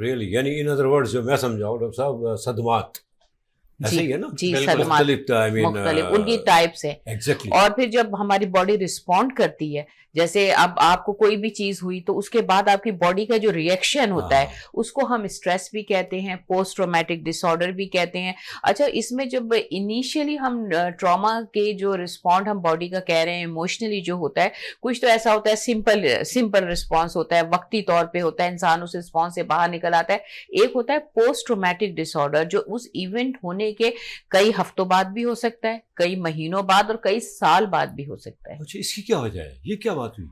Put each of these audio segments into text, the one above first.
Really یعنی in other words جو میں سمجھاؤں ڈاکٹر صاحب صدمات ایسے ہی ہے نا جی بالکل صدمات مختلف I mean, مختلف ان کی ٹائپس ہیں. ایگزیکٹلی اور پھر جب ہماری باڈی رسپونڈ کرتی ہے, جیسے اب آپ کو کوئی بھی چیز ہوئی تو اس کے بعد آپ کی باڈی کا جو ریئیکشن ہوتا ہے اس کو ہم اسٹریس بھی کہتے ہیں, پوسٹ ٹرومیٹک ڈس آرڈر بھی کہتے ہیں. اچھا, اس میں جب انیشیلی ہم ٹراما کے جو رسپونڈ ہم باڈی کا کہہ رہے ہیں ایموشنلی جو ہوتا ہے, کچھ تو ایسا ہوتا ہے سمپل رسپانس ہوتا ہے, وقتی طور پہ ہوتا ہے, انسان اس رسپانس سے باہر نکل آتا ہے. ایک ہوتا ہے پوسٹ ٹرومیٹک ڈس آرڈر جو اس ایونٹ ہونے کے کئی ہفتوں بعد بھی ہو سکتا ہے, کئی مہینوں بعد اور کئی سال بعد بھی ہو سکتا ہے. اچھا, اس کی کیا وجہ ہے, یہ کیا بات ہوئی؟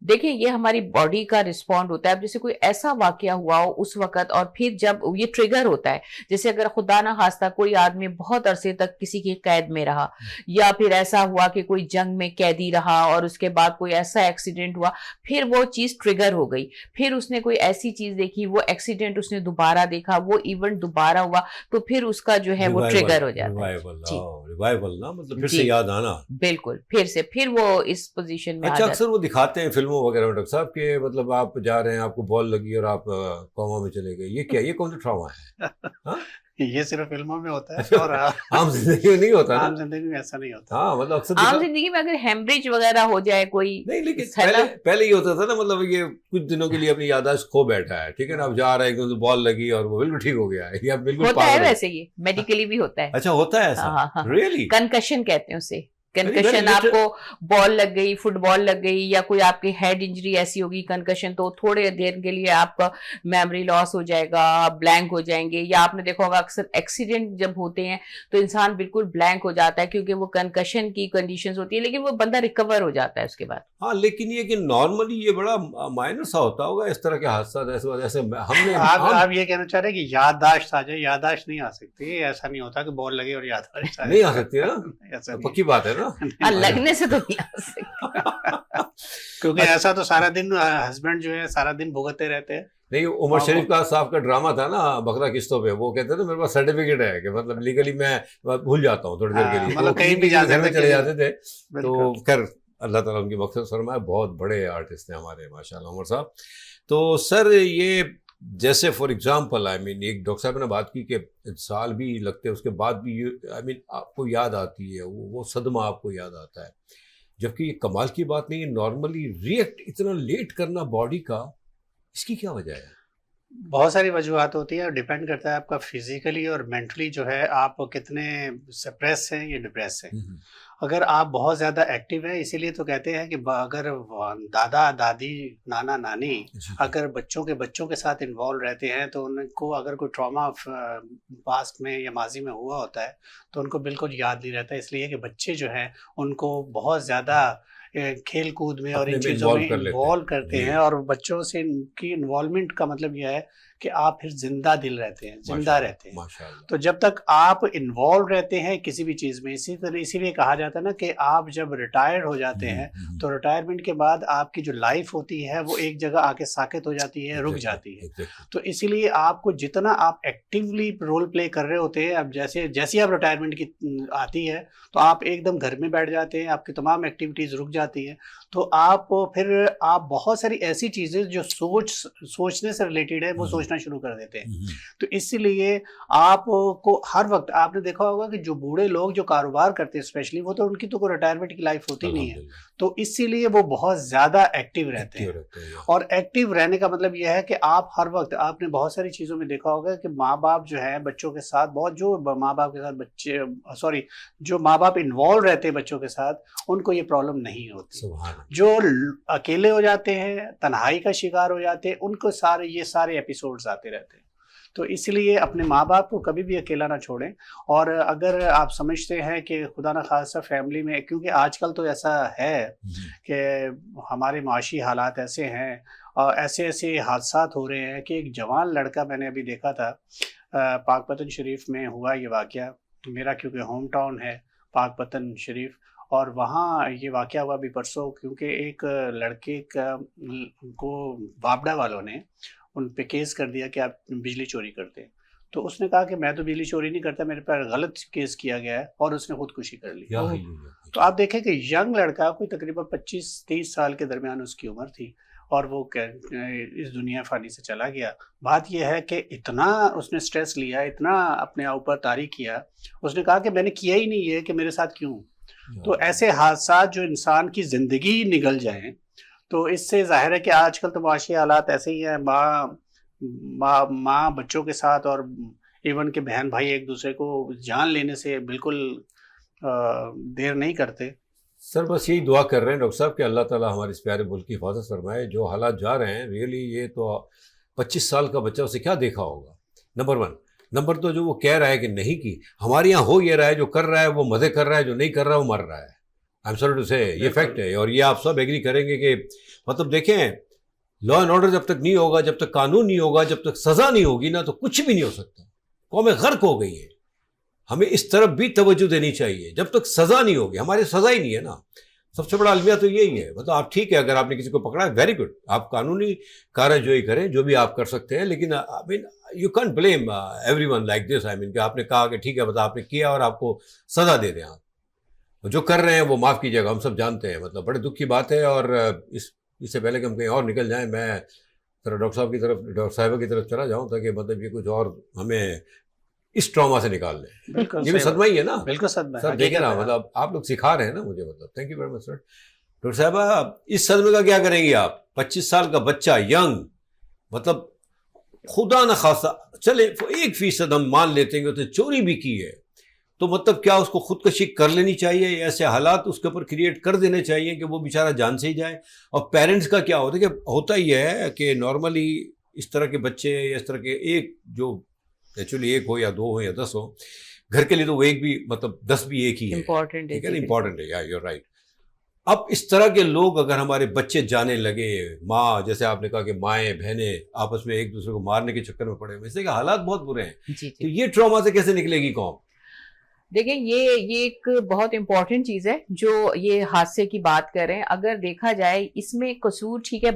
دیکھیں یہ ہماری باڈی کا رسپونڈ ہوتا ہے. اب جیسے کوئی ایسا واقعہ ہوا ہو اس وقت, اور پھر جب یہ ٹریگر ہوتا ہے, جیسے اگر خدا نہ خواستہ کوئی آدمی بہت عرصے تک کسی کی قید میں رہا, یا پھر ایسا ہوا کہ کوئی جنگ میں قیدی رہا اور اس کے بعد کوئی ایسا ایکسیڈنٹ ہوا, پھر وہ چیز ٹریگر ہو گئی, پھر اس نے کوئی ایسی چیز دیکھی, وہ ایکسیڈنٹ اس نے دوبارہ دیکھا, وہ ایونٹ دوبارہ ہوا, تو پھر اس کا جو ہے وہ ٹریگر ہو جاتا ہے. ریوائول نا, مطلب پھر سے یاد آنا. بالکل, پھر وہ اس پوزیشن میں. اچھا, اکثر وہ دکھاتے ہیں فلموں وغیرہ میں ڈاکٹر صاحب کہ مطلب آپ جا رہے ہیں, آپ کو بال لگی اور آپ کوما میں چلے گئے, یہ کیا, یہ کون سا ٹراما ہے؟ یہ صرف فلموں میں ہوتا ہے اور عام زندگی میں نہیں ہوتا. عام زندگی میں ایسا نہیں ہوتا. ہاں, مطلب اکثر عام زندگی میں اگر ہیمبریج وغیرہ ہو جائے کوئی, نہیں, لیکن پہلے یہ ہوتا تھا نا, مطلب یہ کچھ دنوں کے لیے اپنی یادداشت کھو بیٹھا ہے, ٹھیک ہے نا, اب جا رہے ہیں کہ بال لگی اور وہ بالکل ٹھیک ہو گیا ہے, یا بالکل ہوتا ہے. ویسے یہ میڈیکلی بھی ہوتا ہے. اچھا, ہوتا ہے ایسا ریئلی؟ کنکشن کہتے ہیں اسے. کنکشن, آپ کو بال لگ گئی, فٹ بال لگ گئی, یا کوئی آپ کی ہیڈ انجری ایسی ہوگی کنکشن, تو تھوڑے دیر کے لیے آپ کا میموری لاس ہو جائے گا, بلینک ہو جائیں گے. یا آپ نے دیکھا ہوگا اکثر ایکسیڈنٹ جب ہوتے ہیں تو انسان بالکل بلینک ہو جاتا ہے, کیونکہ وہ کنکشن کی کنڈیشنز ہوتی ہے, لیکن وہ بندہ ریکور ہو جاتا ہے اس کے بعد. ہاں, لیکن یہ کہ نارملی یہ بڑا مائنر سا ہوتا ہوگا اس طرح کے حادثات. ایسے ہم نے آپ یہ کہنا چاہ رہے ہیں کہ یادداشت آ جائے, یادداشت نہیں آ سکتی. ایسا نہیں ہوتا کہ بال لگے اور یادداشت نہیں آ سکتی نا, پکی بات ہے نا. لگنے سے تو نہیں آ سکتی, کیونکہ ایسا تو سارا دن ہسبینڈ جو ہے سارا دن بھگتتے رہتے ہیں. نہیں, عمر شریف کا صاحب کا ڈرامہ تھا نا بکرا قسطوں پہ, وہ کہتے تھے میرے پاس سرٹیفکیٹ ہے, کہ مطلب لیگلی میں بھول جاتا ہوں تھوڑی دیر کے لیے, مطلب کہیں بھی گھر میں چلے جاتے تھے. تو بالکل. خیر اللہ تعالیٰ ان کی مقصد فرمائے, بہت بڑے آرٹسٹ ہیں ہمارے ماشاء اللہ عمر صاحب. تو سر یہ جیسے فار ایگزامپل آئی مین ایک ڈاکٹر صاحب نے بات کی کہ سال بھی لگتے ہیں, اس کے بعد بھی آئی مین آپ کو یاد آتی ہے, وہ صدمہ آپ کو یاد آتا ہے, جبکہ یہ کمال کی بات نہیں ہے. نارملی ریئیکٹ اتنا لیٹ کرنا باڈی کا, اس کی کیا وجہ ہے؟ بہت ساری وجوہات ہوتی ہیں, ڈیپینڈ کرتا ہے آپ کا فزیکلی اور مینٹلی جو ہے آپ کتنے سپریس ہیں یا ڈپریس ہیں. اگر آپ بہت زیادہ ایکٹیو ہیں, اسی لیے تو کہتے ہیں کہ اگر دادا دادی نانا نانی اگر بچوں کے ساتھ انوالو رہتے ہیں تو ان کو اگر کوئی ٹراما پاسٹ میں یا ماضی میں ہوا ہوتا ہے تو ان کو بالکل یاد نہیں رہتا, اس لیے کہ بچے جو ہیں ان کو بہت زیادہ کھیل کود میں اور ان چیزوں میں انوالو کرتے ہیں, اور بچوں سے ان کی انوالومنٹ کا مطلب یہ ہے کہ آپ پھر زندہ دل رہتے ہیں, زندہ رہتے ہیں. تو جب تک آپ انوالو رہتے ہیں کسی بھی چیز میں, اسی لیے کہا جاتا ہے نا کہ آپ جب ریٹائرڈ ہو جاتے ہیں تو ریٹائرمنٹ کے بعد آپ کی جو لائف ہوتی ہے وہ ایک جگہ آ کے ساکت ہو جاتی ہے, رک جاتی ہے. تو اسی لیے آپ کو جتنا آپ ایکٹیولی رول پلے کر رہے ہوتے ہیں, اب جیسی آپ ریٹائرمنٹ کی آتی ہے تو آپ ایک دم گھر میں بیٹھ جاتے ہیں, آپ کی تمام ایکٹیویٹیز رک جاتی ہیں. تو آپ بہت ساری ایسی چیزیں جو سوچنے سے ریلیٹڈ ہے وہ سوچنا شروع کر دیتے ہیں. تو اس لیے آپ کو ہر وقت, آپ نے دیکھا ہوگا کہ جو بوڑھے لوگ جو کاروبار کرتے ہیں اسپیشلی, وہ تو ان کی تو کوئی ریٹائرمنٹ کی لائف ہوتی نہیں ہے, تو اسی لیے وہ بہت زیادہ ایکٹیو رہتے ہیں. اور ایکٹیو رہنے کا مطلب یہ ہے کہ آپ ہر وقت, آپ نے بہت ساری چیزوں میں دیکھا ہوگا کہ ماں باپ جو ہے بچوں کے ساتھ جو ماں باپ کے ساتھ جو ماں باپ انوالو رہتے ہیں بچوں کے ساتھ, ان کو یہ پرابلم نہیں ہوتی. جو اکیلے ہو جاتے ہیں, تنہائی کا شکار ہو جاتے ہیں, ان کو یہ سارے ایپیسوڈز آتے رہتے ہیں. تو اس لیے اپنے ماں باپ کو کبھی بھی اکیلا نہ چھوڑیں. اور اگر آپ سمجھتے ہیں کہ خدا نہ خواستہ فیملی میں, کیونکہ آج کل تو ایسا ہے کہ ہمارے معاشی حالات ایسے ہیں اور ایسے حادثات ہو رہے ہیں کہ ایک جوان لڑکا, میں نے ابھی دیکھا تھا پاک پتن شریف میں ہوا یہ واقعہ, میرا کیونکہ ہوم ٹاؤن ہے پاک پتن شریف, اور وہاں یہ واقعہ ہوا بھی پرسوں, کیونکہ ایک لڑکے کو بابڑا والوں نے ان پہ کیس کر دیا کہ آپ بجلی چوری کرتے ہیں. تو اس نے کہا کہ میں تو بجلی چوری نہیں کرتا, میرے پر غلط کیس کیا گیا ہے, اور اس نے خودکشی کر لی. تو آپ دیکھیں کہ ینگ لڑکا, کوئی تقریباً 25-30 سال کے درمیان اس کی عمر تھی, اور وہ اس دنیا فانی سے چلا گیا. بات یہ ہے کہ اتنا اس نے سٹریس لیا, اتنا اپنے اوپر طاری کیا, اس نے کہا کہ میں نے کیا ہی نہیں یہ کہ میرے ساتھ کیوں. تو ایسے حادثات جو انسان کی زندگی نگل جائیں, تو اس سے ظاہر ہے کہ آج کل تو معاشی حالات ایسے ہی ہیں, ماں بچوں کے ساتھ اور ایون کہ بہن بھائی ایک دوسرے کو جان لینے سے بالکل دیر نہیں کرتے. سر بس یہی دعا کر رہے ہیں ڈاکٹر صاحب کہ اللہ تعالیٰ ہمارے اس پیارے ملک کی حفاظت فرمائے. جو حالات جا رہے ہیں ریئلی, یہ تو 25 سال کا بچہ اسے کیا دیکھا ہوگا, نمبر 1. نمبر 2, جو وہ کہہ رہا ہے کہ نہیں کی, ہمارے یہاں ہو یہ رہا ہے, جو کر رہا ہے وہ مزے کر رہا ہے, جو نہیں کر رہا ہے وہ مر رہا ہے. آئی ایم سوری ٹو سے, یہ فیکٹ ہے. اور یہ آپ سب ایگری کریں گے کہ مطلب دیکھیں, لا اینڈ آرڈر جب تک نہیں ہوگا, جب تک قانون نہیں ہوگا, جب تک سزا نہیں ہوگی نا, تو کچھ بھی نہیں ہو سکتا. قومیں غرق ہو گئی ہیں. ہمیں اس طرف بھی توجہ دینی چاہیے. جب تک سزا نہیں ہوگی, ہماری سزا ہی نہیں ہے نا. سب سے بڑا المیہ تو یہی ہے. مطلب آپ ٹھیک ہے, اگر آپ نے کسی کو پکڑا ہے, ویری گڈ, آپ قانونی کارروائی کریں, جو بھی آپ کر سکتے ہیں. لیکن you can't blame every one like this. کہ آپ نے کہا کہ ٹھیک ہے, مطلب آپ نے کیا اور آپ کو سزا دے دیں. آپ جو کر رہے ہیں وہ معاف کیجیے گا, ہم سب جانتے ہیں. مطلب بڑے دکھ کی بات ہے. اور اس سے پہلے کہ ہم کہیں اور نکل جائیں, میں ذرا ڈاکٹر صاحبہ کی طرف چلا جاؤں, تاکہ مطلب یہ کچھ اور ہمیں اس ٹراما سے نکال لیں. یہ بھی صدمہ ہی ہے نا. بالکل صدمہ سر دیکھیں نا, مطلب آپ لوگ سکھا رہے ہیں نا مجھے. مطلب thank you very much sir. Doctor صاحبہ, اس صدمے کا کیا کریں گے آپ؟ 25 سال کا بچہ, ینگ, مطلب خدا نہ خواستہ, چلے 1% ہم مان لیتے ہیں کہ اس نے چوری بھی کی ہے, تو مطلب کیا اس کو خودکشی کر لینی چاہیے؟ ایسے حالات اس کے اوپر کریٹ کر دینے چاہیے کہ وہ بیچارہ جان سے ہی جائے. اور پیرنٹس کا کیا ہوتا ہے, کہ ہوتا ہی ہے کہ نارملی اس طرح کے بچے, یا اس طرح کے ایک, جو ایکچولی 1 ہو یا 2 ہو یا 10 ہو, گھر کے لیے تو وہ ایک بھی, مطلب 10 بھی ایک ہی ہے. امپورٹنٹ ہے, امپورٹنٹ ہے. یا یو رائٹ. اب اس طرح کے لوگ اگر ہمارے بچے جانے لگے, ماں, جیسے آپ نے کہا کہ مائیں بہنیں آپس میں ایک دوسرے کو مارنے کے چکر میں پڑے ہوئے, اس لیے کہ حالات بہت برے ہیں. تو یہ ٹراما سے کیسے نکلے گی قوم؟ دیکھیں, یہ ایک بہت امپورٹنٹ چیز ہے جو یہ حادثے کی بات کر رہے ہیں. اگر دیکھا جائے اس میں قصور, ٹھیک ہے,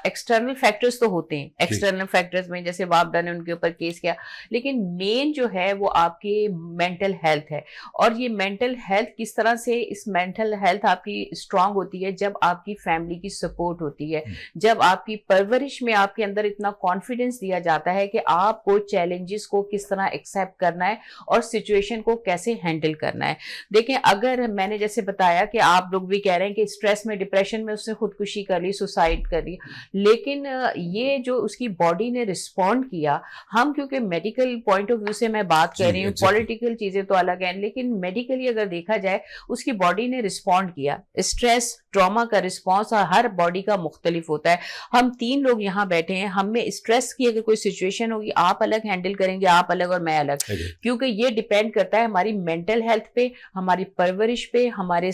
ایکسٹرنل فیکٹرز تو ہوتے ہیں. ایکسٹرنل فیکٹرز میں جیسے والدہ نے ان کے اوپر کیس کیا, لیکن مین جو ہے وہ آپ کی مینٹل ہیلتھ ہے. اور یہ مینٹل ہیلتھ کس طرح سے, اس مینٹل ہیلتھ آپ کی اسٹرانگ ہوتی ہے جب آپ کی فیملی کی سپورٹ ہوتی ہے, جب آپ کی پرورش میں آپ کے اندر اتنا کانفیڈنس دیا جاتا ہے کہ آپ کو چیلنجز کو کس طرح ایکسیپٹ کرنا ہے اور سچویشن کو کیسے ہینڈل کرنا ہے. دیکھیں, اگر میں نے جیسے بتایا کہ آپ لوگ بھی کہہ رہے ہیں کہ اسٹریس میں, ڈپریشن میں اس نے خودکشی کر لی, سوسائڈ کر لی, لیکن یہ جو اس کی باڈی نے رسپونڈ کیا, ہم کیونکہ میڈیکل پوائنٹ آف ویو سے میں بات کر رہی ہوں, پولیٹیکل چیزیں تو الگ ہیں, لیکن میڈیکلی اگر دیکھا جائے اس کی باڈی نے رسپونڈ کیا. اسٹریس, ٹراما کا رسپانس ہر باڈی کا مختلف ہوتا ہے. ہم 3 لوگ یہاں بیٹھے ہیں, ہم میں اسٹریس کی اگر کوئی سچویشن ہوگی, آپ الگ ہینڈل کریں گے, آپ الگ اور میں الگ, کیونکہ یہ ڈیپینڈ کرتا ہے ہماری مینٹل ہیلتھ پہ, ہماری پرورش پہ, ہمارے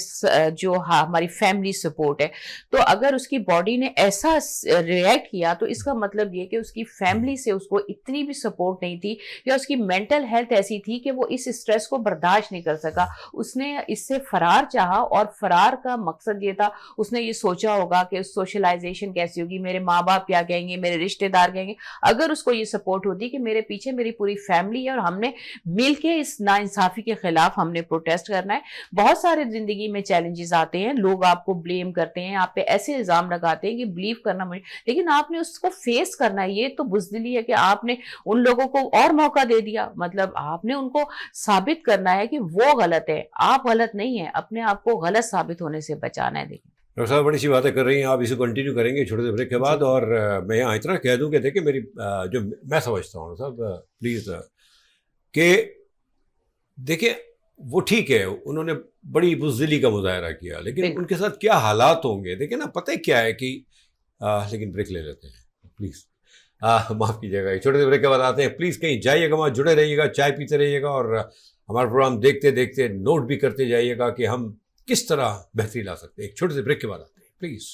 جو ہماری فیملی سپورٹ ہے. تو اگر اس کی باڈی نے ایسا ریئیکٹ کیا تو اس کا مطلب یہ کہ اس کی فیملی سے اس کو اتنی بھی سپورٹ نہیں تھی, یا اس کی مینٹل ہیلتھ ایسی تھی کہ وہ اس اسٹریس کو برداشت نہیں کر سکا. اس نے اس سے فرار چاہا, اور فرار کا مقصد یہ تھا, اس نے یہ سوچا ہوگا کہ سوشلائزیشن کیسی ہوگی, میرے ماں باپ کیا کہیں گے, میرے رشتہ دار کہیں گے. اگر اس کو یہ سپورٹ ہوتی کہ میرے پیچھے میری پوری فیملی ہے اور ہم نے مل کے اس ناانصافی کے خلاف ہم نے پروٹیسٹ کرنا ہے. بہت سارے زندگی میں چیلنجز آتے ہیں, لوگ آپ کو بلیم کرتے ہیں, آپ پہ ایسے الزام لگاتے ہیں کہ بلیو کرنا مجھے, لیکن آپ نے اس کو فیس کرنا ہے. یہ تو بزدلی ہے کہ آپ نے ان لوگوں کو اور موقع دے دیا, مطلب آپ نے ان کو ثابت کرنا ہے کہ وہ غلط ہے, آپ غلط نہیں ہیں, اپنے آپ کو غلط ثابت ہونے سے بچانا ہے. دیکھیں ڈاکٹر صاحب بڑی سی باتیں کر رہی ہیں, آپ اسے کنٹینیو کریں گے چھوٹے سے بریک کے بعد. اور میں یہاں اتنا کہہ دوں کہ دیکھیں, میری جو میں سمجھتا ہوں صاحب پلیز, کہ دیکھیں وہ ٹھیک ہے, انہوں نے بڑی بزدلی کا مظاہرہ کیا, لیکن ان کے ساتھ کیا حالات ہوں گے دیکھیں نا. پتہ کیا ہے کہ لیکن بریک لے لیتے ہیں پلیز, معاف کیجیے گا, چھوٹے سے بریک کے بعد آتے ہیں. پلیز کہیں جائیے گا, وہاں جڑے رہیے گا, چائے پیتے رہیے گا, اور ہمارا پروگرام دیکھتے دیکھتے نوٹ بھی کرتے جائیے گا کہ ہم کس طرح بہتری لا سکتے ہیں. ایک چھوٹے سے بریک کے بعد آتے ہیں please.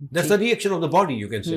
That's the reaction of the body, you can say.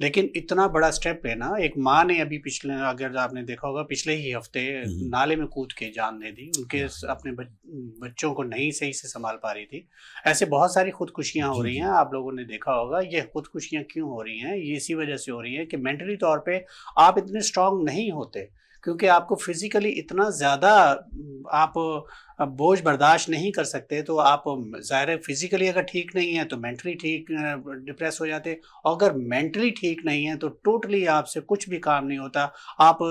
لیکن اتنا بڑا سٹیپ لینا، ایک ماں نے ابھی پچھلے، اگر آپ نے دیکھا ہوگا پچھلے ہی ہفتے نالے میں کود کے جان دے دی، ان کے اپنے بچوں کو نہیں صحیح سے سنبھال پا رہی تھی. ایسے بہت ساری خودکشیاں ہو رہی ہیں، آپ لوگوں نے دیکھا ہوگا. یہ خودکشیاں کیوں ہو رہی ہیں؟ یہ اسی وجہ سے ہو رہی ہیں کہ مینٹلی طور پہ آپ اتنے اسٹرانگ نہیں ہوتے، کیونکہ آپ کو فزیکلی اتنا زیادہ آپ بوجھ برداشت نہیں کر سکتے. تو آپ ظاہر ہے فزیکلی اگر ٹھیک نہیں ہے تو مینٹلی ٹھیک ڈپریس ہو جاتے، اور اگر مینٹلی ٹھیک نہیں ہے تو ٹوٹلی آپ سے کچھ بھی کام نہیں ہوتا. آپ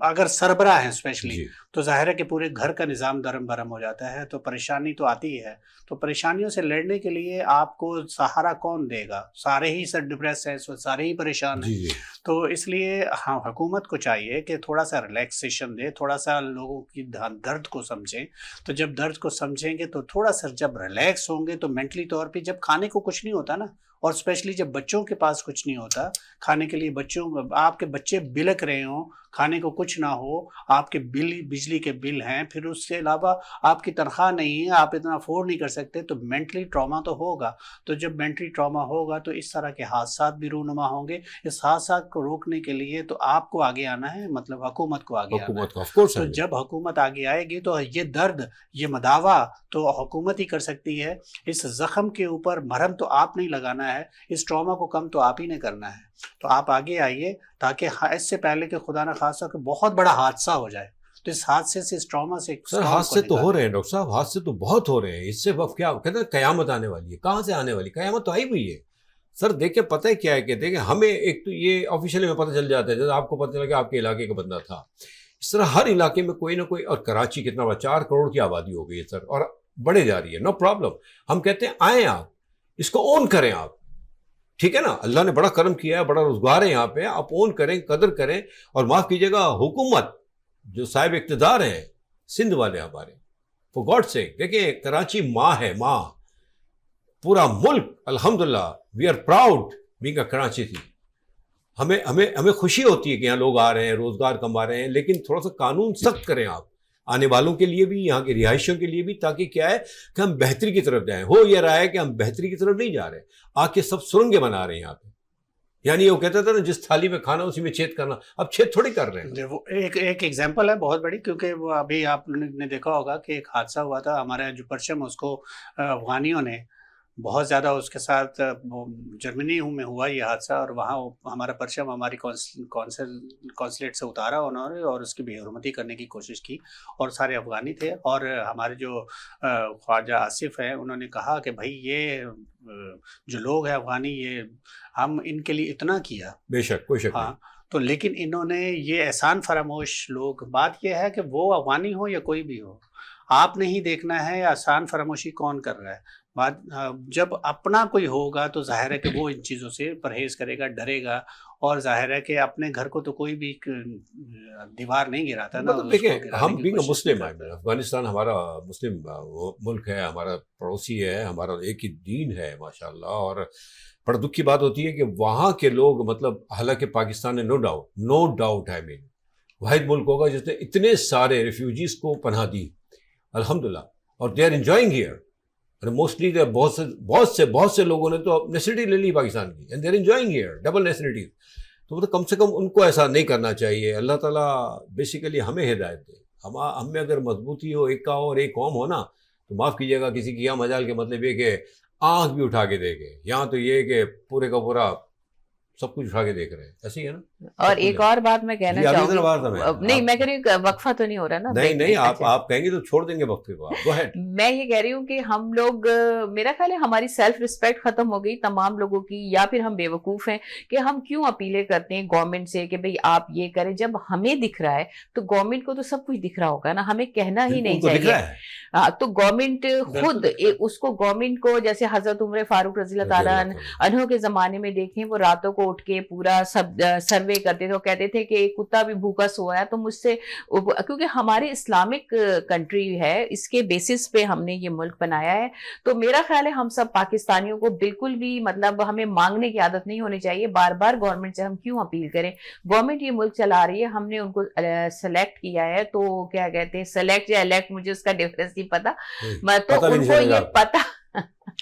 اگر سربراہ ہیں اسپیشلی، تو ظاہر ہے کہ پورے گھر کا نظام درم برم ہو جاتا ہے. تو پریشانی تو آتی ہی ہے. تو پریشانیوں سے لڑنے کے لیے آپ کو سہارا کون دے گا؟ سارے ہی سر ڈپریس ہیں، سارے ہی پریشان ہیں. تو اس لیے ہاں حکومت کو چاہیے کہ تھوڑا سا ریلیکسیشن دے، تھوڑا سا لوگوں کی درد کو سمجھیں. تو جب درد کو سمجھیں گے تو تھوڑا سا جب ریلیکس ہوں گے تو مینٹلی طور پہ، جب کھانے کو کچھ نہیں ہوتا نا، اور اسپیشلی جب بچوں کے پاس کچھ نہیں ہوتا کھانے کے لیے، آپ کے بچے بلک رہے ہوں، کھانے کو کچھ نہ ہو، آپ کے بجلی کے بل ہیں، پھر اس کے علاوہ آپ کی تنخواہ نہیں ہے، آپ اتنا افورڈ نہیں کر سکتے، تو مینٹلی ٹراما تو ہوگا. تو جب مینٹلی ٹراما ہوگا تو اس طرح کے حادثات بھی رونما ہوں گے. اس حادثات کو روکنے کے لیے تو آپ کو آگے آنا ہے، مطلب حکومت کو آگے آنا ہے. تو جب حکومت آگے آئے گی تو یہ درد، یہ مداوا تو حکومت ہی کر سکتی ہے. اس زخم کے اوپر مرہم تو آپ نہیں لگانا ہے، اس ٹراما کو کم تو آپ ہی نے کرنا ہے. تو آپ آگے آئیے تاکہ اس سے پہلے کہ خدا نہ خواستہ کہ بہت بڑا حادثہ ہو جائے. تو اس حادثے سے، اس ٹراما سے سر حادثے تو ہو رہے ہیں ڈاکٹر صاحب، حادثے تو بہت ہو رہے ہیں. اس سے اب کیا کہتے ہیں قیامت آنے والی ہے. کہاں سے آنے والی؟ قیامت تو آئی ہوئی ہے سر. دیکھیں پتہ ہے کیا ہے کہ دیکھیں ہمیں ایک تو یہ آفیشلی میں پتہ چل جاتا ہے، جیسے آپ کو پتہ چلا کہ آپ کے علاقے کا بندہ تھا، اس طرح ہر علاقے میں کوئی نہ کوئی. اور کراچی کتنا بڑا، 4 کروڑ کی آبادی ہو گئی ہے سر، اور بڑھے جا رہی ہے. No problem. ہم کہتے ہیں آئیں آپ اس کو اون کریں آپ، ٹھیک ہے نا. اللہ نے بڑا کرم کیا ہے، بڑا روزگار ہے یہاں پہ. آپ اون کریں، قدر کریں. اور معاف کیجیے گا حکومت جو صاحب اقتدار ہیں سندھ والے ہمارے، فور گاڈ سیک، دیکھیں کراچی ماں ہے، ماں. پورا ملک الحمدللہ we are proud being a Karachi تھی. ہمیں خوشی ہوتی ہے کہ یہاں لوگ آ رہے ہیں، روزگار کما رہے ہیں. لیکن تھوڑا سا قانون سخت کریں آپ، آنے والوں کے لیے بھی، یہاں کے رہائشیوں کے لیے بھی، تاکہ کیا ہے کہ ہم بہتری کی طرف جائیں. ہو یہ رہا ہے کہ ہم بہتری کی طرف نہیں جا رہے، آ کے سب سرنگیں بنا رہے ہیں یہاں پہ. یعنی وہ کہتا تھا نا جس تھالی میں کھانا اسی میں چھید کرنا، اب چھید تھوڑی کر رہے ہیں. وہ ایک ایگزامپل ہے بہت بڑی، کیونکہ وہ ابھی آپ نے دیکھا ہوگا کہ ایک حادثہ ہوا تھا ہمارا جو پرچم، اس کو افغانیوں نے بہت زیادہ اس کے ساتھ، جرمنی میں ہوا یہ حادثہ، اور وہاں ہمارا پرچم ہماری کونسلیٹ سے اتارا انہوں نے، اور اس کی بے حرمتی کرنے کی کوشش کی. اور سارے افغانی تھے، اور ہمارے جو خواجہ آصف ہیں انہوں نے کہا کہ بھائی یہ جو لوگ ہیں افغانی، یہ ہم ان کے لیے اتنا کیا. بے شک، کوئی شک ہاں. نہیں. تو لیکن انہوں نے یہ احسان فراموش لوگ، بات یہ ہے کہ وہ افغانی ہو یا کوئی بھی ہو، آپ نے ہی دیکھنا ہے احسان فراموشی کون کر رہا ہے. جب اپنا کوئی ہوگا تو ظاہر ہے کہ وہ ان چیزوں سے پرہیز کرے گا، ڈرے گا. اور ظاہر ہے کہ اپنے گھر کو تو کوئی بھی دیوار نہیں گراتا نا. مطلب دیکھیں ہم بینگ اے مسلم، افغانستان ہمارا مسلم ملک ہے، ہمارا پڑوسی ہے، ہمارا ایک ہی دین ہے ماشاءاللہ. اور بڑا دکھ کی بات ہوتی ہے کہ وہاں کے لوگ، مطلب حالانکہ پاکستان نے نو ڈاؤٹ آئی مین واحد ملک ہوگا جس نے اتنے سارے ریفیوجیز کو پناہ دی الحمدللہ، اور they are enjoying here. Mostly بہت سے لوگوں نے تو نیشنلٹی لے لی پاکستان کی، and they are enjoying here double nationality. تو مطلب کم سے کم ان کو ایسا نہیں کرنا چاہیے. اللہ تعالیٰ بیسیکلی ہمیں ہدایت دے. ہم میں اگر مضبوطی ہو، ایک کا اور ایک قوم ہو نا، تو معاف کیجیے گا کسی کی یہ مجال کے مطلب یہ کہ آنکھ بھی اٹھا کے دیکھے. یہاں تو یہ کہ پورے کا پورا سب کچھ اٹھا کے دیکھ رہے ہیں، ایسی ہے نا. اور ایک اور بات میں کہنا چاہوں گی، نہیں میں کہہ رہی ہوں وقفہ تو نہیں ہو رہا نا. نہیں آپ کہیں گے تو چھوڑ دیں گے وقفے کو. میں یہ کہہ رہی ہوں کہ ہم لوگ، میرا خیال ہے ہماری سیلف رسپیکٹ ختم ہو گئی تمام لوگوں کی، یا پھر ہم بے وقوف ہیں کہ ہم کیوں اپیلیں کرتے ہیں گورنمنٹ سے کہ بھئی آپ یہ کریں. جب ہمیں دکھ رہا ہے تو گورنمنٹ کو تو سب کچھ دکھ رہا ہوگا نا، ہمیں کہنا ہی نہیں چاہیے. تو گورنمنٹ خود اس کو، گورنمنٹ کو جیسے حضرت عمر فاروق رضی اللہ تعالیٰ عنہ کے زمانے میں دیکھیں، وہ راتوں کو اٹھ کے پورا سب سروے کرتے تھے. وہ کہتے تھے کہ ایک کتا بھی بھوکا سویا تو مجھ سے، کیونکہ ہمارے اسلامک کنٹری ہے، اس کے بیسس پہ ہم نے یہ ملک بنایا ہے. تو میرا خیال ہے ہم سب پاکستانیوں کو بالکل بھی، مطلب ہمیں مانگنے کی عادت نہیں ہونی چاہیے. بار بار گورنمنٹ سے ہم کیوں اپیل کریں؟ گورنمنٹ یہ ملک چلا رہی ہے، ہم نے ان کو سلیکٹ کیا ہے. تو کیا کہتے ہیں، سلیکٹ یا الیکٹ، مجھے اس کا ڈفرینس نہیں پتا. تو ان کو یہ پتا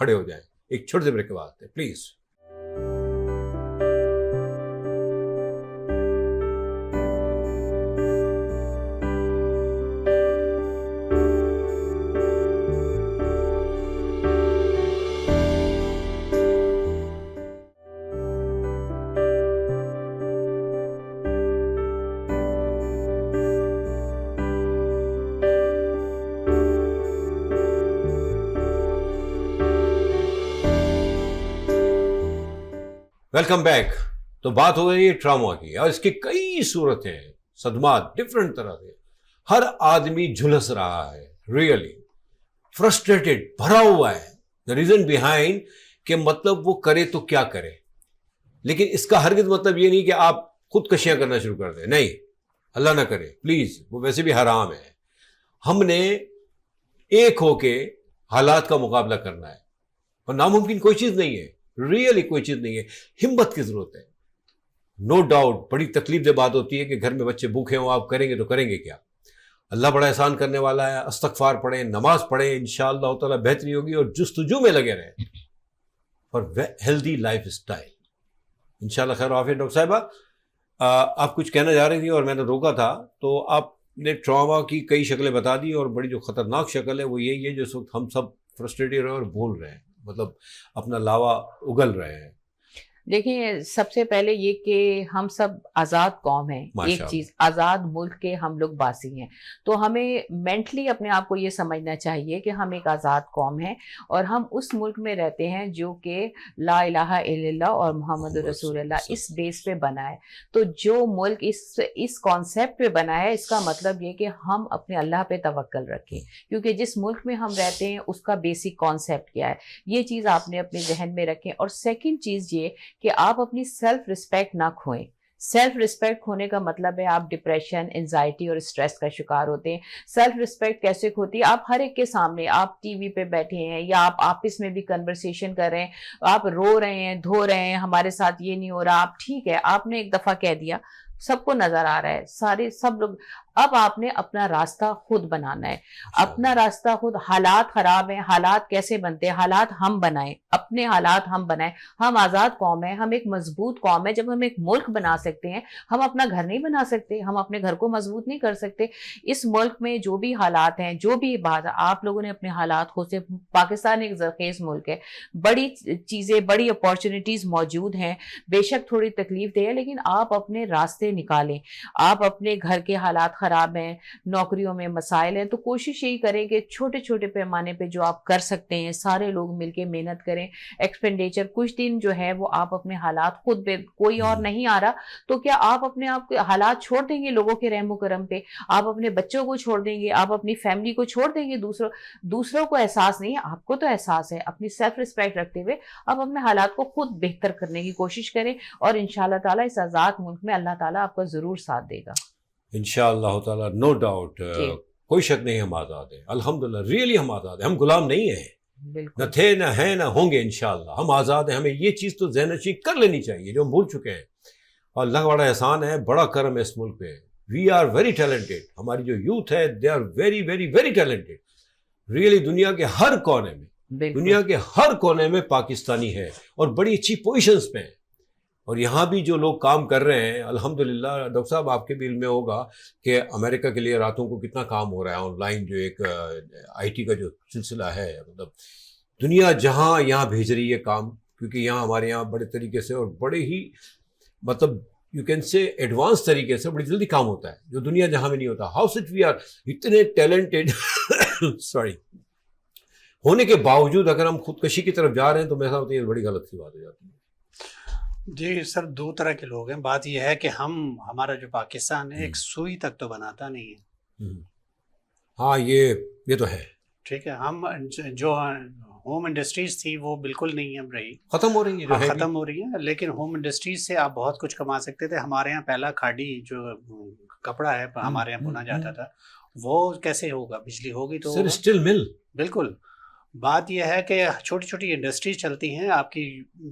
کھڑے ہو جائیں. ایک چھوٹے سے بریک کے بعد آتے ہیں پلیز. Welcome back. تو بات ہو رہی ہے ٹراما کی اور اس کی کئی صورتیں ہیں, صدمات ڈفرینٹ طرح سے. ہر آدمی جھلس رہا ہے, ریئلی فرسٹریٹڈ, بھرا ہوا ہے. دا ریزن بیہائنڈ کہ مطلب وہ کرے تو کیا کرے. لیکن اس کا ہرگز مطلب یہ نہیں کہ آپ خودکشیاں کرنا شروع کر دیں. نہیں, اللہ نہ کرے پلیز, وہ ویسے بھی حرام ہے. ہم نے ایک ہو کے حالات کا مقابلہ کرنا ہے, اور ناممکن کوئی چیز نہیں ہے, ریئلی کوئی چیز نہیں ہے. ہمت کی ضرورت ہے. نو ڈاؤٹ بڑی تکلیف دہ بات ہوتی ہے کہ گھر میں بچے بھوکے ہوں, آپ کریں گے تو کریں گے کیا. اللہ بڑا احسان کرنے والا ہے. استغفار پڑھیں, نماز پڑھیں, انشاءاللہ تعالیٰ بہتری ہوگی, اور جستجو میں لگے رہیں فار ہیلدی لائف اسٹائل. انشاءاللہ خیر و عافیت. ڈاکٹر صاحبہ آپ کچھ کہنا چاہ رہی تھی اور میں نے روکا تھا, تو آپ نے ٹراما کی کئی شکلیں بتا دی, اور بڑی جو خطرناک شکل ہے وہ یہی ہے جو اس وقت ہم سب فرسٹریٹڈ ہیں اور بھول رہے ہیں, مطلب اپنا لاوا اگل رہے ہیں. دیکھیں, سب سے پہلے یہ کہ ہم سب آزاد قوم ہیں. ایک چیز, آزاد ملک کے ہم لوگ باسی ہیں, تو ہمیں مینٹلی اپنے آپ کو یہ سمجھنا چاہیے کہ ہم ایک آزاد قوم ہیں, اور ہم اس ملک میں رہتے ہیں جو کہ لا الہ الا اللہ اور محمد رسول اللہ اس بیس پہ بنا ہے. تو جو ملک اس کانسیپٹ پہ بنا ہے, اس کا مطلب یہ کہ ہم اپنے اللہ پہ توکل رکھیں, کیونکہ جس ملک میں ہم رہتے ہیں اس کا بیسک کانسیپٹ کیا ہے, یہ چیز آپ نے اپنے ذہن میں رکھیں. اور سیکنڈ چیز یہ کہ آپ اپنی سیلف رسپیکٹ نہ کھوئیں. سیلف رسپیکٹ کھونے کا مطلب ہے آپ ڈپریشن, انزائٹی اور اسٹریس کا شکار ہوتے ہیں. سیلف رسپیکٹ کیسے کھوتی ہے؟ آپ ہر ایک کے سامنے, آپ ٹی وی پہ بیٹھے ہیں یا آپ آپس میں بھی کنورسیشن کر رہے ہیں, آپ رو رہے ہیں, دھو رہے ہیں, ہمارے ساتھ یہ نہیں ہو رہا, آپ ٹھیک ہے, آپ نے ایک دفعہ کہہ دیا, سب کو نظر آ رہا ہے, سب لوگ. اب آپ نے اپنا راستہ خود بنانا ہے, اپنا راستہ خود. حالات خراب ہیں, حالات کیسے بنتے ہیں؟ حالات ہم بنائیں, اپنے حالات ہم بنائیں. ہم آزاد قوم ہیں, ہم ایک مضبوط قوم ہے. جب ہم ایک ملک بنا سکتے ہیں, ہم اپنا گھر نہیں بنا سکتے, ہم اپنے گھر کو مضبوط نہیں کر سکتے. اس ملک میں جو بھی حالات ہیں, جو بھی بات آپ لوگوں نے اپنے حالات خود سے, پاکستان ایک زرخیز ملک ہے, بڑی چیزیں, بڑی اپارچونیٹیز موجود ہیں, بے شک تھوڑی تکلیف دہ ہے, لیکن آپ اپنے راستے نکالیں. آپ اپنے گھر کے حالات خراب ہیں, نوکریوں میں مسائل ہیں, تو کوشش یہی کریں کہ چھوٹے چھوٹے پیمانے پہ جو آپ کر سکتے ہیں, سارے لوگ مل کے محنت کریں. ایکسپینڈیچر کچھ دن جو ہے وہ آپ اپنے حالات خود پہ, کوئی اور نہیں آ رہا تو کیا آپ اپنے آپ کے حالات چھوڑ دیں گے لوگوں کے رحم و کرم پہ؟ آپ اپنے بچوں کو چھوڑ دیں گے, آپ اپنی فیملی کو چھوڑ دیں گے. دوسروں کو احساس نہیں ہے, آپ کو تو احساس ہے. اپنی سیلف رسپیکٹ رکھتے ہوئے آپ اپنے حالات کو خود بہتر کرنے کی کوشش کریں, اور انشاءاللہ تعالیٰ اس آزاد ملک میں اللہ تعالیٰ آپ کا ضرور ساتھ دے گا. انشاءاللہ تعالیٰ, نو ڈاؤٹ, کوئی شک نہیں, ہم آزاد ہیں الحمدللہ, ریئلی ہم آزاد ہیں, ہم غلام نہیں ہیں, نہ تھے نہ ہیں نہ ہوں گے. انشاءاللہ ہم آزاد ہیں. ہمیں یہ چیز تو ذہن نشین کر لینی چاہیے جو ہم بھول چکے ہیں, اور اللہ کا بڑا احسان ہے, بڑا کرم ہے اس ملک پہ. We are very talented. ہماری جو یوتھ ہے they are very very very talented, really. دنیا کے ہر کونے میں, دنیا کے ہر کونے میں پاکستانی ہے, اور بڑی اچھی پوزیشنز پہ ہیں. اور یہاں بھی جو لوگ کام کر رہے ہیں الحمدللہ, ڈاکٹر صاحب آپ کے بھی علم میں ہوگا کہ امریکہ کے لیے راتوں کو کتنا کام ہو رہا ہے آن لائن, جو ایک آئی ٹی کا جو سلسلہ ہے, مطلب دنیا جہاں یہاں بھیج رہی ہے کام, کیونکہ یہاں ہمارے یہاں بڑے طریقے سے اور بڑے ہی مطلب یو کین سے ایڈوانس طریقے سے بڑی جلدی کام ہوتا ہے, جو دنیا جہاں میں نہیں ہوتا. ہاؤ سٹ وی آر اتنے ٹیلنٹڈ سوری ہونے کے باوجود اگر ہم خودکشی کی طرف جا رہے ہیں تو میرا ہوتا ہے یہ بڑی غلط سی بات ہو جاتی ہے. جی سر, دو طرح کے لوگ ہیں. بات یہ ہے کہ ہمارا جو پاکستان ہے ایک سوئی تک تو بناتا نہیں ہے. ہاں یہ تو ہے. ٹھیک ہے, ہم جو ہوم انڈسٹریز تھی وہ بالکل نہیں اب رہی, ختم ہو رہی ہیں, ختم ہو رہی ہیں. لیکن ہوم انڈسٹریز سے آپ بہت کچھ کما سکتے تھے. ہمارے یہاں پہلا کھاڑی جو کپڑا ہے ہمارے یہاں بنا جاتا تھا, وہ کیسے ہوگا؟ بجلی ہوگی تو سر اسٹل مل. بالکل. بات یہ ہے کہ چھوٹی چھوٹی انڈسٹریز چلتی ہیں آپ کی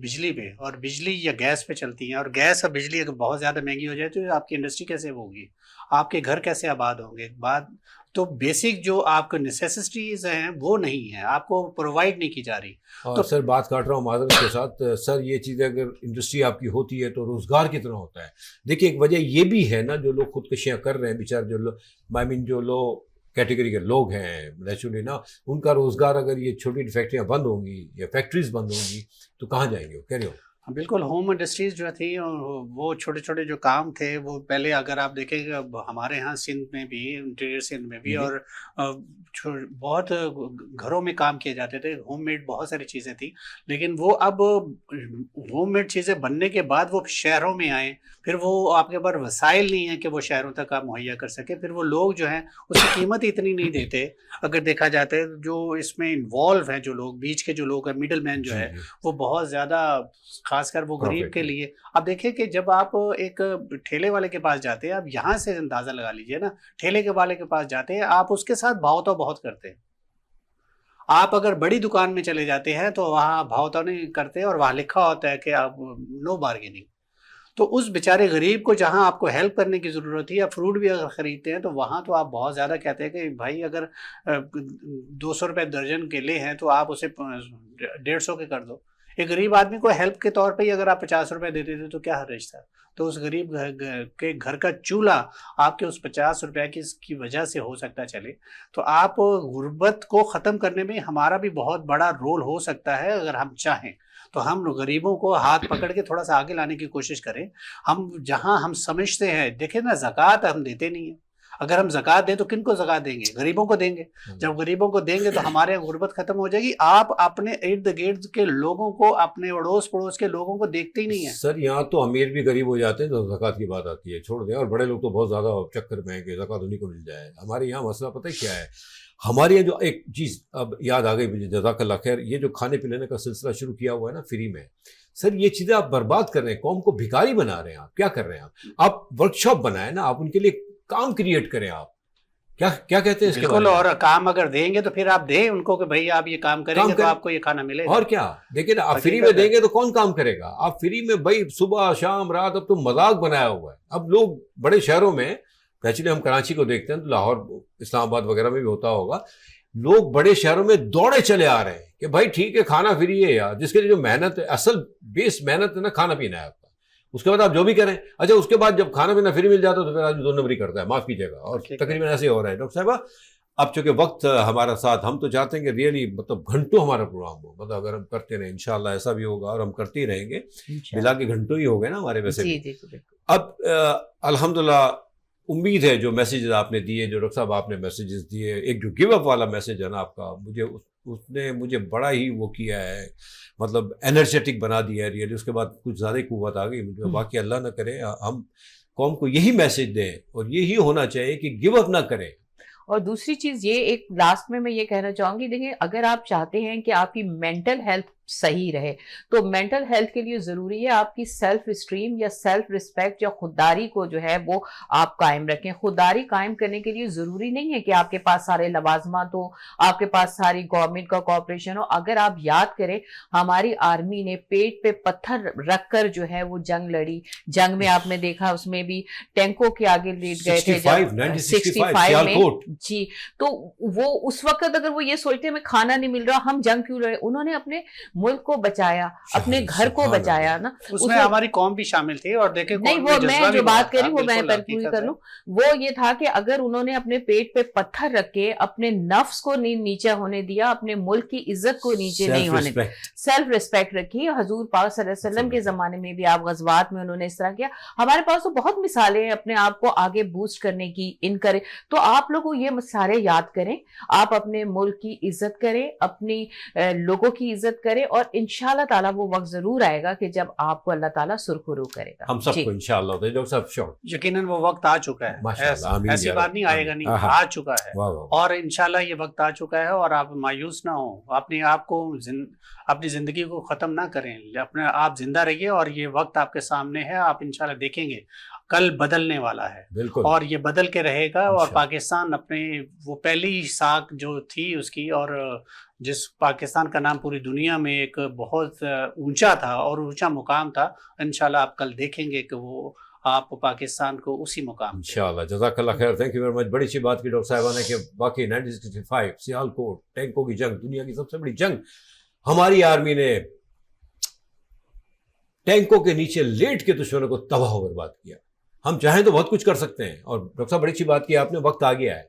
بجلی پہ، اور بجلی یا گیس پہ چلتی ہیں، اور گیس اور بجلی اگر بہت زیادہ مہنگی ہو جائے تو آپ کی انڈسٹری کیسے ہوگی، آپ کے گھر کیسے آباد ہوں گے؟ بات تو بیسک جو آپ کو نیسیسٹیز ہیں وہ نہیں ہیں، آپ کو پرووائڈ نہیں کی جا رہی. اور تو سر بات کاٹ رہا ہوں معذرت کے ساتھ سر، یہ چیزیں اگر انڈسٹری آپ کی ہوتی ہے تو روزگار کتنا ہوتا ہے. دیکھیے ایک وجہ یہ بھی ہے نا، جو لوگ خودکشیاں کر رہے ہیں بیچارے، جو لوگ جو لو کیٹیگری کے لوگ ہیں نیچرلی نا، ان کا روزگار اگر یہ چھوٹی فیکٹریاں بند ہوں گی یا فیکٹریز بند ہوں گی تو کہاں جائیں گے وہ؟ کہہ رہے ہو بالکل ہوم انڈسٹریز جو تھیں وہ چھوٹے چھوٹے جو کام تھے وہ پہلے اگر آپ دیکھیں گے ہمارے ہاں سندھ میں بھی، انٹیریئر سندھ میں بھی، جی اور بہت گھروں میں کام کیے جاتے تھے، ہوم میڈ بہت ساری چیزیں تھیں. لیکن وہ اب ہوم میڈ چیزیں بننے کے بعد وہ شہروں میں آئیں، پھر وہ آپ کے پاس وسائل نہیں ہیں کہ وہ شہروں تک آپ مہیا کر سکے، پھر وہ لوگ جو ہیں اس کی قیمت اتنی نہیں دیتے. اگر دیکھا جاتا ہے جو اس میں انوالو ہیں، جو لوگ بیچ کے جو لوگ ہیں، میڈل مین جو جی ہے، جی وہ بہت زیادہ، خاص کر وہ غریب پروفٹ کے لیے. اب دیکھیں کہ جب آپ ایک ٹھیلے والے کے پاس جاتے ہیں، اب یہاں سے اندازہ لگا لیجئے نا، ٹھیلے کے والے کے پاس جاتے ہیں آپ، اس کے ساتھ بھاؤ تو بہت کرتے ہیں. آپ اگر بڑی دکان میں چلے جاتے ہیں تو وہاں بھاؤ تو نہیں کرتے، اور وہاں لکھا ہوتا ہے کہ آپ نو بارگیننگ. تو اس بیچارے غریب کو جہاں آپ کو ہیلپ کرنے کی ضرورت تھی، یا فروٹ بھی اگر خریدتے ہیں تو وہاں تو آپ بہت زیادہ کہتے ہیں کہ بھائی اگر 200 روپے درجن کیلے ہیں تو آپ اسے 150 کے کر دو. ایک غریب آدمی کو ہیلپ کے طور پہ ہی اگر آپ 50 روپے دیتے تھے تو کیا حرج تھا؟ تو اس غریب کے گھر کا چولہا آپ کے اس 50 روپے کی وجہ سے ہو سکتا چلے. تو آپ غربت کو ختم کرنے میں ہمارا بھی بہت بڑا رول ہو سکتا ہے اگر ہم چاہیں تو. ہم غریبوں کو ہاتھ پکڑ کے تھوڑا سا آگے لانے کی کوشش کریں. ہم جہاں ہم سمجھتے ہیں، دیکھیں نا، زکوٰۃ ہم دیتے نہیں ہیں. اگر ہم زکوٰۃ دیں تو کن کو زکوٰۃ دیں گے؟ غریبوں کو دیں گے. جب غریبوں کو دیں گے تو ہمارے یہاں غربت ختم ہو جائے گی. آپ اپنے ارد گرد کے لوگوں کو، اپنے اڑوس پڑوس کے لوگوں کو دیکھتے ہی نہیں ہیں. سر. یہاں تو امیر بھی غریب ہو جاتے ہیں تو زکوٰۃ کی بات آتی ہے، چھوڑ دیں. اور بڑے لوگ تو بہت زیادہ چکر میں ہیں کہ زکوٰۃ انہیں کو مل جائے. ہمارے یہاں مسئلہ پتہ ہے کیا ہے؟ ہمارے یہاں جو ایک چیز اب یاد آ گئی مجھے، جزاک اللہ خیر، یہ جو کھانے پینے کا سلسلہ شروع کیا ہوا ہے نا فری میں، سر یہ چیزیں آپ برباد کر رہے ہیں، قوم کو بھکاری بنا رہے ہیں. آپ کیا کر رہے ہیں؟ آپ ورک شاپ بنائیں نا، آپ ان کے لیے کام کریٹ کریں. آپ کیا کہتے ہیں اس کے بارے بالکل. میں؟ اور کام اگر دیں گے تو پھر آپ دیں ان کو کہ بھائی آپ یہ کام کریں گے تو آپ کو یہ کھانا ملے گا. اور کیا. دیکھیں نا، آپ فری میں دیں گے تو کون کام کرے گا؟ آپ فری میں بھائی صبح شام رات، اب تو مذاق بنایا ہوا ہے. اب لوگ بڑے شہروں میں، ایکچولی ہم کراچی کو دیکھتے ہیں تو لاہور اسلام آباد وغیرہ میں بھی ہوتا ہوگا، لوگ بڑے شہروں میں دوڑے چلے آ رہے ہیں کہ بھائی ٹھیک ہے کھانا فری ہے یار. جس کے لیے جو محنت ہے، اصل بیس محنت ہے نا، کھانا پینا ہے آپ کا. اس کے بعد آپ جو بھی کریں. اچھا اس کے بعد جب کھانا پینا فری مل جاتا ہے تو پھر آدمی 2 نمبری کرتا ہے، معاف کیجیے گا. اور تقریباً ایسے ہو رہا ہے. ڈاکٹر صاحبہ اب چونکہ وقت ہمارا ساتھ، ہم تو چاہتے ہیں کہ ریئلی مطلب گھنٹوں ہمارا پروگرام ہو، مطلب اگر ہم کرتے رہیں انشاءاللہ ایسا بھی ہوگا، اور ہم کرتے ہی رہیں گے. ملا کے گھنٹوں ہی ہو گئے نا ہمارے ویسے بھی. جی جی. اب الحمدللہ امید ہے جو میسیجز آپ نے دیے، جو ڈاکٹر صاحب آپ نے میسیجز دیے، ایک جو گیو اپ والا میسیج ہے نا آپ کا، مجھے اس نے مجھے بڑا ہی وہ کیا ہے، مطلب انرجیٹک بنا دیا ہے ریئلی. اس کے بعد کچھ زیادہ قوت آ گئی مجھے. باقی اللہ نہ کرے ہم قوم کو یہی میسیج دیں، اور یہی ہونا چاہیے کہ گیو اپ نہ کریں. اور دوسری چیز یہ ایک لاسٹ میں یہ کہنا چاہوں گی، دیکھیں اگر آپ چاہتے ہیں کہ آپ کی مینٹل ہیلتھ صحیح رہے تو مینٹل ہیلتھ کے لیے ضروری ہے آپ کی سیلف اسٹریم یا سیلف رسپیکٹ یا خودداری کو جو ہے وہ آپ قائم رکھیں. خودداری قائم کرنے کے لیے ضروری نہیں ہے کہ آپ کے پاس سارے لوازمات ہو، آپ کے پاس ساری گورنمنٹ کا کوآپریشن ہو. اگر آپ یاد کریں ہماری آرمی نے پیٹ پہ پتھر رکھ کر جو ہے وہ جنگ لڑی. جنگ میں آپ نے دیکھا اس میں بھی ٹینکوں کے آگے لیٹ گئے تھے 65 میں. جی. تو وہ اس وقت اگر وہ یہ سوچتے ہمیں کھانا نہیں مل رہا ہم جنگ کیوں لڑے، انہوں نے اپنے ملک کو بچایا، اپنے گھر کو بچایا نا. اس میں ہماری قوم بھی شامل تھی. اور دیکھیں نہیں، وہ میں جو بات کر رہی ہوں وہ میں پوری کر لوں، وہ یہ تھا کہ اگر انہوں نے اپنے پیٹ پہ پتھر رکھ کے اپنے نفس کو نہیں نیچے ہونے دیا، اپنے ملک کی عزت کو نیچے نہیں ہونے دیا، سیلف ریسپیکٹ رکھی. حضور پاک صلی اللہ علیہ وسلم کے زمانے میں بھی آپ غزوات میں انہوں نے اس طرح کیا. ہمارے پاس تو بہت مثالیں ہیں اپنے آپ کو آگے بوسٹ کرنے کی، ان کرے. تو آپ لوگوں یہ سارے یاد کریں، آپ اپنے ملک کی عزت کریں، اپنی لوگوں کی عزت کریں، اور انشاءاللہ تعالیٰ وہ وقت ضرور آئے گا کہ جب آپ کو اللہ تعالیٰ سرخرو کرے گا. ہم سب کو انشاءاللہ ہوتا ہے. ڈاکٹر صاحب شور یقیناً وہ وقت آ چکا ہے، ایسی بات نہیں آئے گا نہیں، آ چکا ہے. اور انشاءاللہ یہ وقت آ چکا ہے. اور آپ مایوس نہ ہوں، اپنے آپ کو، اپنی زندگی کو ختم نہ کریں، اپنے آپ زندہ رہیے. اور یہ وقت آپ کے سامنے ہے، آپ انشاءاللہ دیکھیں گے کل بدلنے والا ہے بالکل اور یہ بدل کے رہے گا. اور انشاءاللہ. پاکستان اپنے وہ پہلی ساکھ جو تھی اس کی، اور جس پاکستان کا نام پوری دنیا میں ایک بہت اونچا تھا اور اونچا مقام تھا، انشاءاللہ آپ کل دیکھیں گے کہ وہ آپ پاکستان کو اسی مقام انشاءاللہ. جزاک اللہ خیر. Thank you very much. بڑی سی بات کی ڈاکٹر صاحبہ نے کہ واقعی 1965 سیالکوٹ ٹینکوں کی جنگ، دنیا کی سب سے بڑی جنگ، ہماری آرمی نے ٹینکوں کے نیچے لیٹ کے دشمنوں کو تباہ و برباد کیا. ہم چاہیں تو بہت کچھ کر سکتے ہیں. اور ڈاکٹر صاحب بڑی اچھی بات کی آپ نے، وقت آ گیا ہے،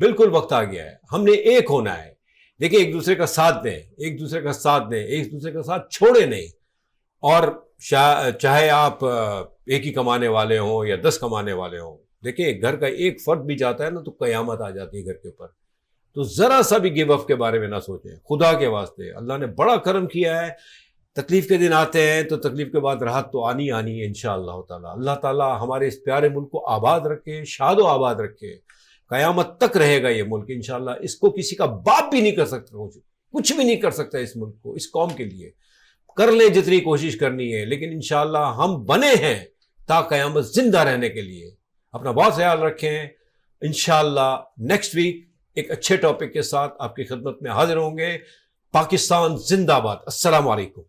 بالکل وقت آ گیا ہے. ہم نے ایک ہونا ہے. دیکھیں ایک دوسرے کا ساتھ دیں، ایک دوسرے کا ساتھ دیں، ایک دوسرے کا ساتھ چھوڑے نہیں. اور چاہے آپ ایک ہی کمانے والے ہوں یا 10 کمانے والے ہوں، دیکھیں گھر کا ایک فرد بھی جاتا ہے نا تو قیامت آ جاتی ہے گھر کے اوپر. تو ذرا سا بھی گیو اپ کے بارے میں نہ سوچیں. خدا کے واسطے اللہ نے بڑا کرم کیا ہے. تکلیف کے دن آتے ہیں تو تکلیف کے بعد راحت تو آنی ہے انشاءاللہ تعالیٰ. اللہ تعالیٰ ہمارے اس پیارے ملک کو آباد رکھے، شاد و آباد رکھے. قیامت تک رہے گا یہ ملک انشاءاللہ. اس کو کسی کا باپ بھی نہیں کر سکتا، کچھ بھی نہیں کر سکتا اس ملک کو، اس قوم کے لیے. کر لیں جتنی کوشش کرنی ہے، لیکن انشاءاللہ ہم بنے ہیں تا قیامت زندہ رہنے کے لیے. اپنا بہت خیال رکھیں. انشاءاللہ نیکسٹ ویک ایک اچھے ٹاپک کے ساتھ آپ کی خدمت میں حاضر ہوں گے. پاکستان زندہ باد. السلام علیکم.